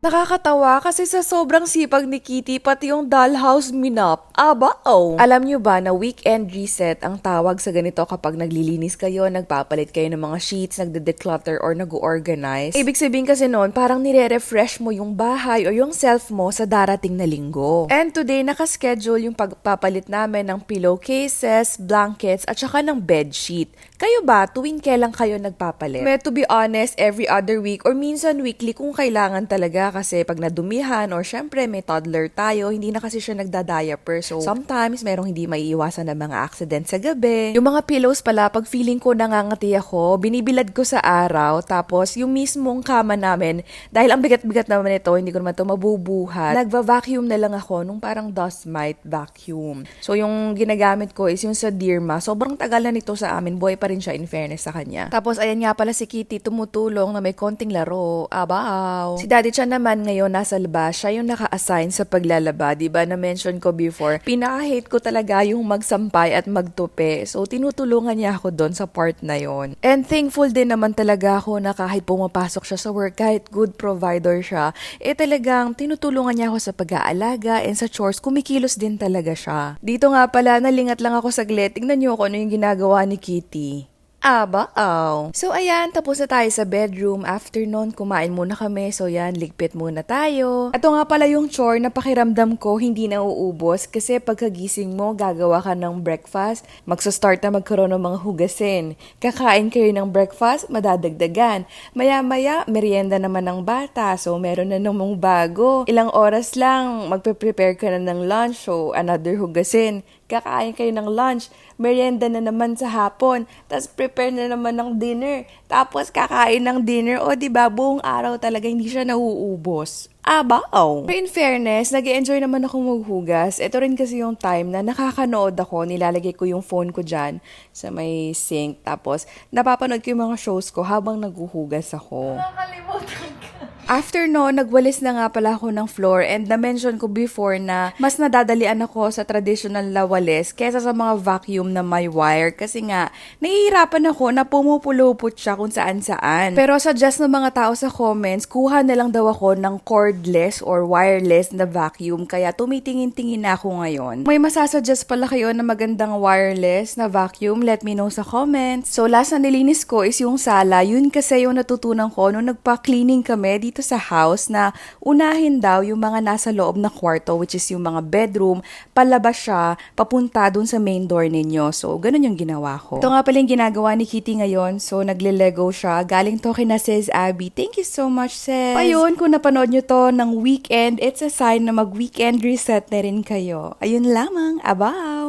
Nakakatawa kasi sa sobrang sipag ni Kitty, pati yung dollhouse minop. Aba, oh. Alam nyo ba na weekend reset ang tawag sa ganito kapag naglilinis kayo, nagpapalit kayo ng mga sheets, nagde-declutter or nag-organize? Ibig sabihin kasi noon, parang nire-refresh mo yung bahay o yung self mo sa darating na linggo. And today, nakaschedule yung pagpapalit namin ng pillowcases, blankets, at saka ng bed sheet. Kayo ba, tuwing kailan kayo nagpapalit? To be honest, every other week or minsan weekly kung kailangan talaga kasi pag nadumihan or syempre may toddler tayo, hindi na kasi siya nagda-diaper. So, sometimes merong hindi maiiwasan na mga accident sa gabi. Yung mga pillows pala, pag feeling ko nangangati ako, binibilad ko sa araw. Tapos, yung mismong kama namin, dahil ang bigat-bigat naman ito, hindi ko naman ito mabubuhat, nagva-vacuum na lang ako nung parang dust mite vacuum. So, yung ginagamit ko is yung sa Dirma. Sobrang tagal na nito sa amin. Buhay pa rin siya in fairness sa kanya. Tapos, ayan nga pala si Kitty, tumutulong na may konting laro. Abaw! Si Daddy Chan naman ngayon nasa labas, siya yung naka-assign sa paglalaba. Diba na-mention ko before, pinaka-hate ko talaga yung magsampay at magtupi. So, tinutulungan niya ako doon sa part na yon. And thankful din naman talaga ako na kahit pumapasok siya sa work, kahit good provider siya, talagang tinutulungan niya ako sa pag-aalaga and sa chores, kumikilos din talaga siya. Dito nga pala, nalingat lang ako saglit. Tingnan niyo ako ano yung ginagawa ni Kitty. Aba, oh. So, ayan, tapos na tayo sa bedroom. After nun, kumain muna kami. So, yan, ligpit muna tayo. Ito nga pala yung chore na pakiramdam ko hindi na uubos kasi pagkagising mo, gagawa ka ng breakfast, magsa-start na magkaroon ng mga hugasin. Kakain kayo ng breakfast, madadagdagan. Maya-maya, merienda naman ng bata. So, meron na namang bago. Ilang oras lang, magpe-prepare ka na ng lunch. So, another hugasin. Kakain kayo ng lunch, merienda na naman sa hapon, tapos prepare na naman ng dinner, tapos kakain ng dinner, o diba, buong araw talaga hindi siya nauubos. Aba, oh. Pero in fairness, nag-enjoy naman ako maghugas. Ito rin kasi yung time na nakakanood ako, nilalagay ko yung phone ko dyan sa may sink, tapos napapanood ko yung mga shows ko habang naghuhugas ako. Nakakalimutan ka. After no, nagwalis na nga pala ako ng floor and na-mention ko before na mas nadadalian ako sa traditional na walis kesa sa mga vacuum na may wire kasi nga, nahihirapan ako na pumupulupot siya kung saan-saan. Pero suggest ng mga tao sa comments, kuha na lang daw ako ng cordless or wireless na vacuum kaya tumitingin-tingin na ako ngayon. May masasuggest pala kayo na magandang wireless na vacuum, let me know sa comments. So last na nilinis ko is yung sala, yun kasi yung natutunan ko nung nagpa-cleaning kami dito sa house na unahin daw yung mga nasa loob na kwarto which is yung mga bedroom, palabas siya, papunta dun sa main door ninyo. So, ganun yung ginawa ko. Ito nga pala yung ginagawa ni Kitty ngayon. So, nagle-lego siya. Galing to kina Sis Abby. Thank you so much, Sis. Ayun, kung napanood nyo to ng weekend, it's a sign na mag-weekend reset na rin kayo. Ayun lamang. Aba!